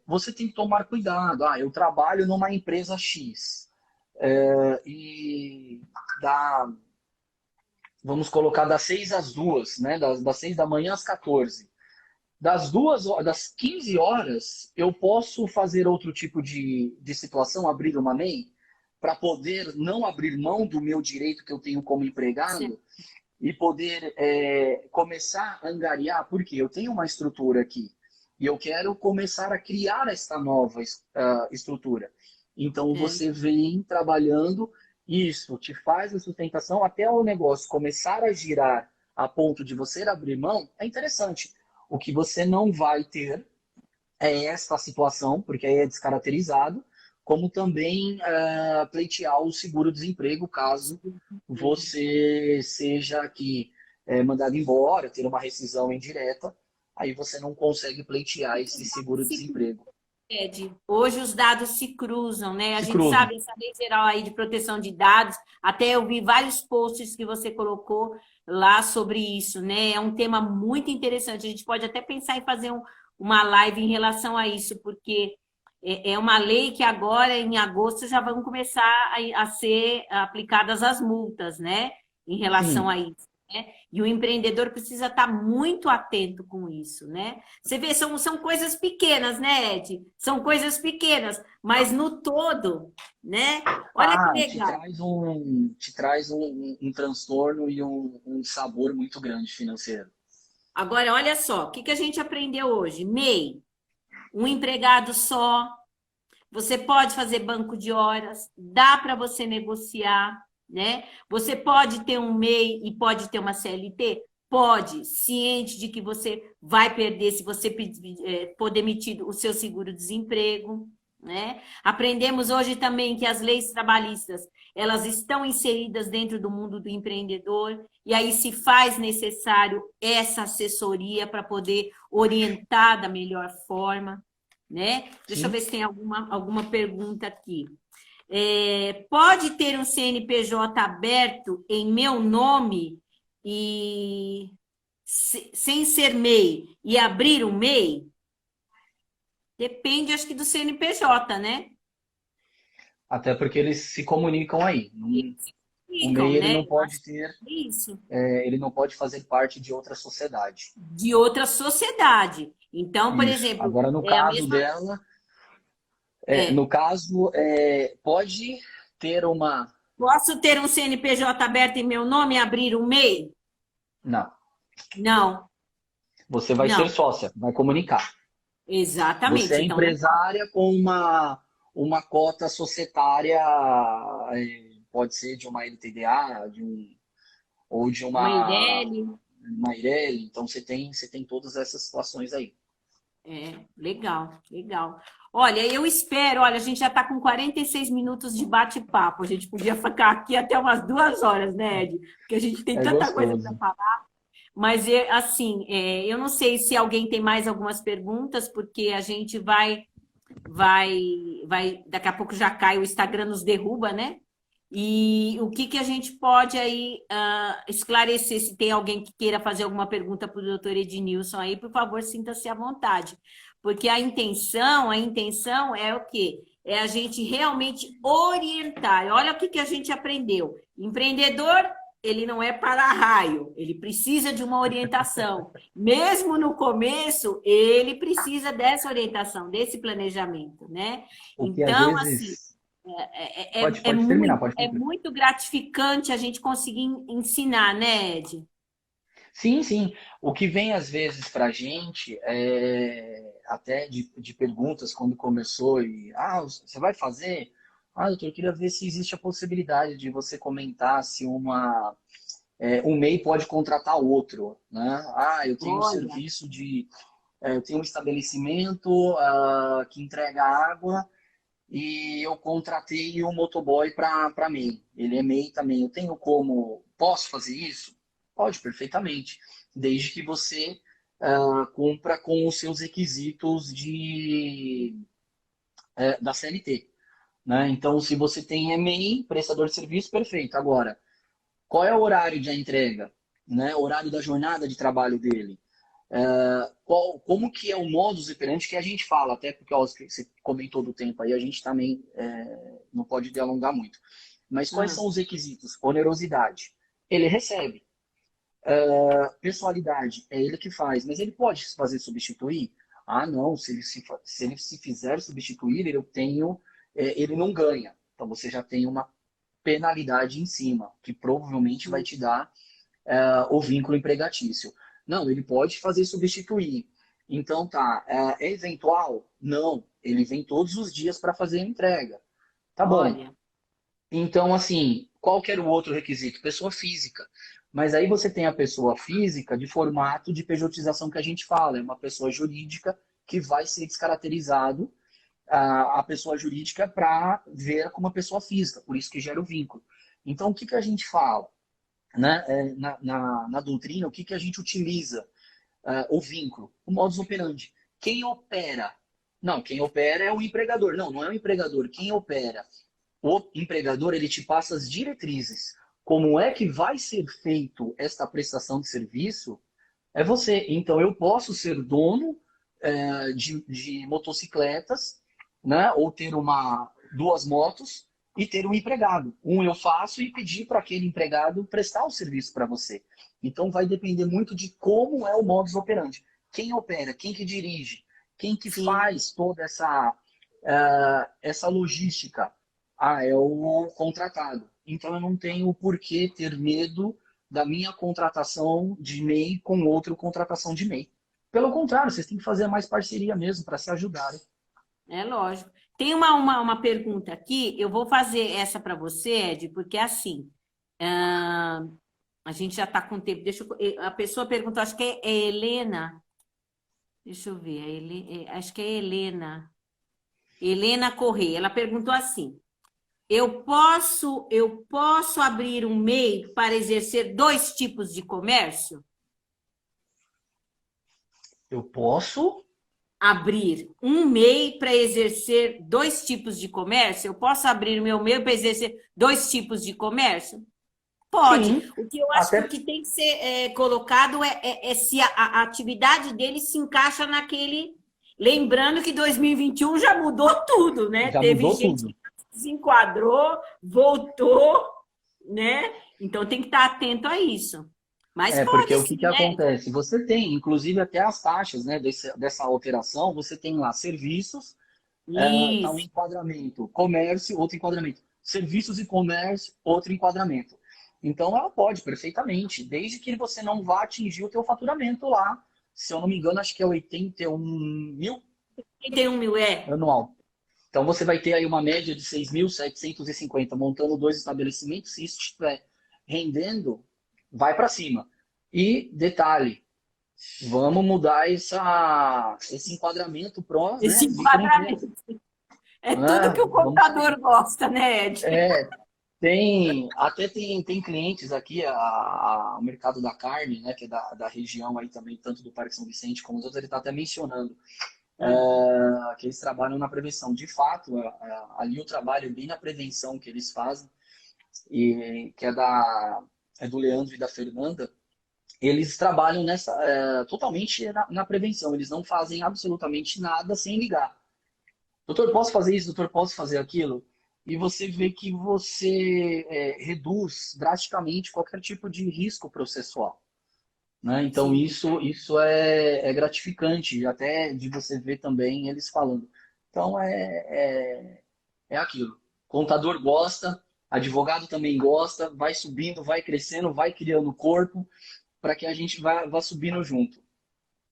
você tem que tomar cuidado. Eu trabalho numa empresa X e da, vamos colocar das 6 às 2, né? Das 6 da manhã às 14. Das 15 horas, eu posso fazer outro tipo de situação, abrir uma MEI, para poder não abrir mão do meu direito que eu tenho como empregado e poder começar a angariar, porque eu tenho uma estrutura aqui e eu quero começar a criar esta nova estrutura. Então, É. você vem trabalhando, isso te faz a sustentação até o negócio começar a girar a ponto de você abrir mão. É interessante. O que você não vai ter é esta situação, porque aí é descaracterizado, como também pleitear o seguro-desemprego, caso você seja aqui mandado embora, ter uma rescisão indireta, aí você não consegue pleitear esse seguro-desemprego. Ed, hoje os dados se cruzam, né? A Se gente cruzam. sabe essa lei geral aí de proteção de dados, até eu vi vários posts que você colocou lá sobre isso, né? É um tema muito interessante. A gente pode até pensar em fazer uma live em relação a isso, porque é uma lei que agora, em agosto, já vão começar a ser aplicadas as multas, né? Em relação Sim. a isso, né? E o empreendedor precisa estar muito atento com isso, né? Você vê, são coisas pequenas, né, Ed? São coisas pequenas, mas no todo, né? Olha que legal. Te traz um transtorno e um sabor muito grande financeiro. Agora, olha só, o que a gente aprendeu hoje? MEI, um empregado só, você pode fazer banco de horas, dá para você negociar, né? Você pode ter um MEI e pode ter uma CLT? Pode, ciente de que você vai perder se você for demitido o seu seguro-desemprego, né? Aprendemos hoje também que as leis trabalhistas, elas estão inseridas dentro do mundo do empreendedor, e aí se faz necessário essa assessoria para poder orientar da melhor forma, né? Deixa eu Sim. ver se tem alguma pergunta aqui. Pode ter um CNPJ aberto em meu nome e sem ser MEI e abrir um MEI? Depende, acho que do CNPJ, né? Até porque eles se comunicam aí. Eles O ficam, MEI ele né? não Eu pode acho ter, que é isso. ele não pode fazer parte de outra sociedade. De outra sociedade. Então, por Isso. exemplo, Agora, no é a caso mesma. dela, É, pode ter uma. posso ter um CNPJ aberto em meu nome e abrir um MEI? Não. Não, Você vai ser não. sócia, vai comunicar. Você Exatamente. é Então, não pode. empresária com uma cota societária, pode ser de uma LTDA, ou de Uma uma Eireli. Mairelli. Então você tem todas essas situações aí. Legal, legal. Olha, eu espero, olha, a gente já está com 46 minutos de bate-papo. A gente podia ficar aqui até umas 2 horas, né, Ed? Porque a gente tem É tanta coisa para gostoso. falar. Mas, assim, eu não sei se alguém tem mais algumas perguntas, porque a gente daqui a pouco já cai, o Instagram nos derruba, né? E o que a gente pode aí esclarecer? Se tem alguém que queira fazer alguma pergunta para o doutor Ednilson aí, por favor, sinta-se à vontade. Porque a intenção é o quê? é a gente realmente orientar. Olha o que a gente aprendeu. Empreendedor, ele não é para-raio, ele precisa de uma orientação. Mesmo no começo, ele precisa dessa orientação, desse planejamento, né? O que às Então, assim, vezes... Pode terminar, pode é concluir. muito gratificante a gente conseguir ensinar, né, Ed? Sim, sim. O que vem às vezes para a gente, até de perguntas quando começou, você vai fazer? Ah, doutor, eu queria ver se existe a possibilidade de você comentar se um MEI pode contratar outro, né? Ah, eu tenho um Olha, serviço eu tenho um estabelecimento que entrega água e eu contratei um motoboy para MEI. Ele é MEI também. Posso fazer isso? Pode, perfeitamente. Desde que você cumpra com os seus requisitos da CLT. Né? Então, se você tem MEI, prestador de serviço, perfeito. Agora, qual é o horário de entrega? Né? O horário da jornada de trabalho dele? Como que é o modus operandi que a gente fala, até porque você comentou do tempo aí, a gente também não pode delongar muito. Mas quais são os requisitos? Onerosidade. Ele recebe. Pessoalidade, é ele que faz, mas ele pode se fazer substituir? Ah, não, se ele se fizer substituir, ele não ganha. Então você já tem uma penalidade em cima, que provavelmente vai te dar o vínculo empregatício. Não, ele pode fazer substituir. Então tá, é eventual? Não, ele vem todos os dias para fazer a entrega. Tá bom. olha, Então, assim, qual que era o outro requisito? Pessoa física. Mas aí você tem a pessoa física de formato de pejotização que a gente fala. É uma pessoa jurídica que vai ser descaracterizado a pessoa jurídica para ver como uma pessoa física. Por isso que gera o vínculo. Então, o que, que a gente fala? Né? Na doutrina, o que, que a gente utiliza? O vínculo, o modus operandi. Quem opera? Não, quem opera é o empregador. Não, não é o empregador. Quem opera? O empregador, ele te passa as diretrizes. Como é que vai ser feito esta prestação de serviço? É você. Então, eu posso ser dono de motocicletas, né? Ou ter duas motos e ter um empregado. Um eu faço e pedir para aquele empregado prestar o serviço para você. Então, vai depender muito de como é o modus operandi. Quem opera, quem que dirige, quem que sim. faz toda essa logística. Ah, é o contratado. Então eu não tenho por que ter medo da minha contratação de MEI com outra contratação de MEI. Pelo contrário, vocês têm que fazer mais parceria mesmo para se ajudarem. É lógico. Tem uma pergunta aqui, eu vou fazer essa para você, Ed, porque assim, ah, a gente já está com tempo. A pessoa perguntou, acho que é Helena. Deixa eu ver, acho que é Helena. Helena Correia. Ela perguntou assim: eu posso abrir um MEI para exercer dois tipos de comércio? Eu posso? Abrir um MEI para exercer dois tipos de comércio? Eu posso abrir o meu MEI para exercer dois tipos de comércio? Pode. Sim. O que eu acho que o Até que tem que ser colocado é se a atividade dele se encaixa naquele. Lembrando que 2021 já mudou tudo, né? já Teve mudou gente tudo. que se enquadrou, voltou, né? Então tem que estar atento a isso. Mas Porque pode o que, sim, que né? acontece? Você tem, inclusive, até as taxas, né, dessa alteração, você tem lá serviços, tá um Isso. enquadramento. Comércio, outro enquadramento. Serviços e comércio, outro enquadramento. Então, ela pode, perfeitamente, desde que você não vá atingir o teu faturamento lá. Se eu não me engano, acho que é 81 mil 31 mil anual. Então, você vai ter aí uma média de 6.750 montando dois estabelecimentos. Se isso estiver rendendo, vai para cima. E, detalhe, vamos mudar esse enquadramento pro, esse né, microempresa. enquadramento. É tudo que o Vamos contador gosta, né, Ed? tem clientes aqui, o mercado da carne, né, que é da região aí também, tanto do Parque São Vicente como os outros, ele está até mencionando que eles trabalham na prevenção. De fato, ali o trabalho é bem na prevenção que eles fazem, e que é do Leandro e da Fernanda. Eles trabalham totalmente na prevenção, eles não fazem absolutamente nada sem ligar. doutor, posso fazer isso? Doutor, posso fazer aquilo? E você vê que você reduz drasticamente qualquer tipo de risco processual, né? Então, Sim. isso é gratificante, até de você ver também eles falando. Então, é aquilo. Contador gosta, advogado também gosta, vai subindo, vai crescendo, vai criando corpo para que a gente vá subindo junto.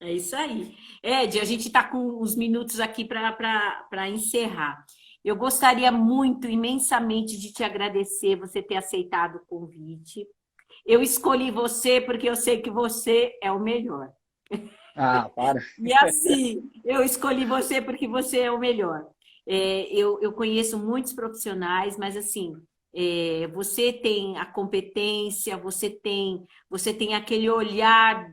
É isso aí. Ed, a gente está com uns minutos aqui para encerrar. Eu gostaria muito, imensamente, de te agradecer você ter aceitado o convite. Eu escolhi você porque eu sei que você é o melhor. Ah, para. E assim, eu escolhi você porque você é o melhor. Eu conheço muitos profissionais, mas assim, você tem a competência, você tem aquele olhar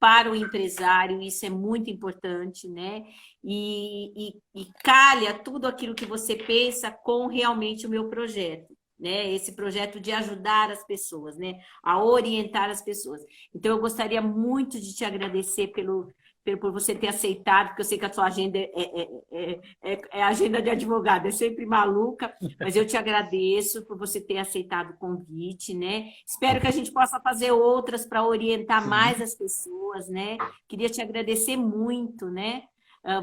para o empresário, isso é muito importante, né? E calha tudo aquilo que você pensa com realmente o meu projeto. Né, esse projeto de ajudar as pessoas, né, a orientar as pessoas. Então, eu gostaria muito de te agradecer por você ter aceitado, porque eu sei que a sua agenda é agenda de advogado, é sempre maluca, mas eu te agradeço por você ter aceitado o convite, né? Espero que a gente possa fazer outras para orientar mais Sim. as pessoas, né? Queria te agradecer muito, né?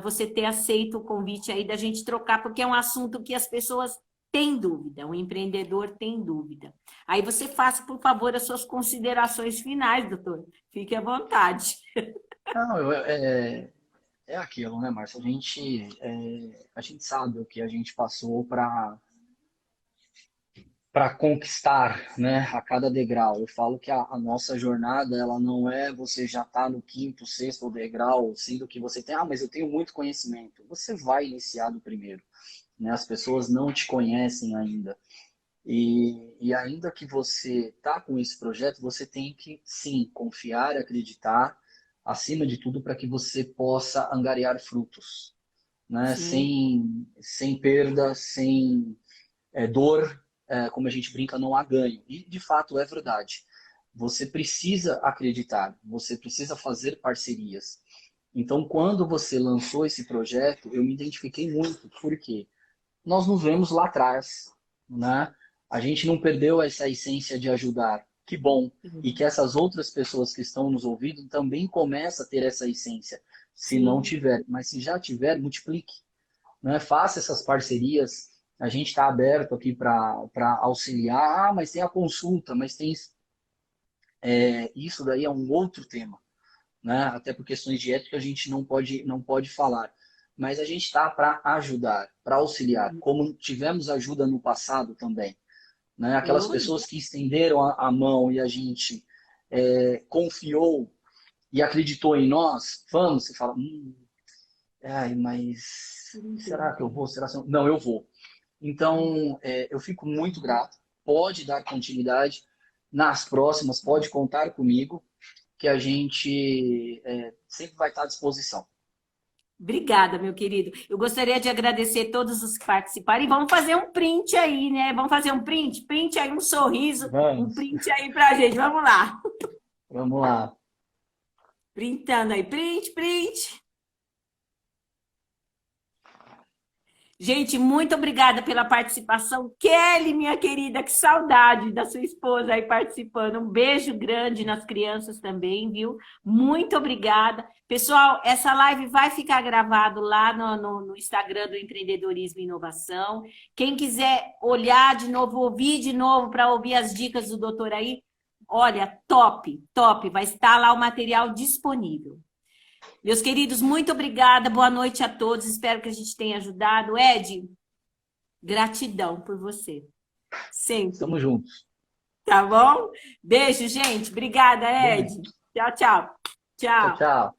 Você ter aceito o convite aí da gente trocar, porque é um assunto que as pessoas têm dúvida, o empreendedor tem dúvida. Aí você faça, por favor, as suas considerações finais, doutor. Fique à vontade. Não, é aquilo, né, Márcio? A gente sabe o que a gente passou para conquistar, né, a cada degrau. Eu falo que a nossa jornada, ela não é você já tá no quinto, sexto degrau, sendo que você tem, mas eu tenho muito conhecimento. Você vai iniciar do primeiro, né? As pessoas não te conhecem ainda. E ainda que você tá com esse projeto, você tem que, sim, confiar, acreditar, acima de tudo, para que você possa angariar frutos, né? Sim. Sem perda, sem dor, como a gente brinca, não há ganho. E, de fato, é verdade. Você precisa acreditar, você precisa fazer parcerias. Então, quando você lançou esse projeto, eu me identifiquei muito, porque nós nos vemos lá atrás, né? A gente não perdeu essa essência de ajudar. Que bom. E que essas outras pessoas que estão nos ouvindo também começam a ter essa essência. Se não Sim. tiver, mas se já tiver, multiplique, né? Faça essas parcerias. A gente está aberto aqui para auxiliar. Ah, mas tem a consulta, mas tem isso daí é um outro tema, né? Até por questões de ética a gente não pode falar. Mas a gente está para ajudar, para auxiliar, como tivemos ajuda no passado também, né? Aquelas Oi. pessoas que estenderam a mão e a gente confiou e acreditou em nós, vamos, você fala, ai, mas será que eu vou? Será que eu... Não, eu vou. Então, eu fico muito grato. Pode dar continuidade nas próximas, pode contar comigo, que a gente sempre vai estar à disposição. Obrigada, meu querido. Eu gostaria de agradecer todos os que participaram. E vamos fazer um print aí, né? Vamos fazer um print? Print aí, um sorriso, um Vamos, print aí pra gente. Vamos lá. vamos lá. Printando aí. Print, print. Gente, muito obrigada pela participação. Kelly, minha querida, que saudade da sua esposa aí participando. Um beijo grande nas crianças também, viu? Muito obrigada. Pessoal, essa live vai ficar gravado lá no Instagram do Empreendedorismo e Inovação. Quem quiser olhar de novo, ouvir de novo para ouvir as dicas do doutor aí, olha, top, top. Vai estar lá o material disponível. Meus queridos, muito obrigada. Boa noite a todos. Espero que a gente tenha ajudado. Ed, gratidão por você. Estamos Sempre. juntos. Tá bom? Beijo, gente. Obrigada, Ed. Beijo. Tchau, tchau. Tchau, Tchau. tchau.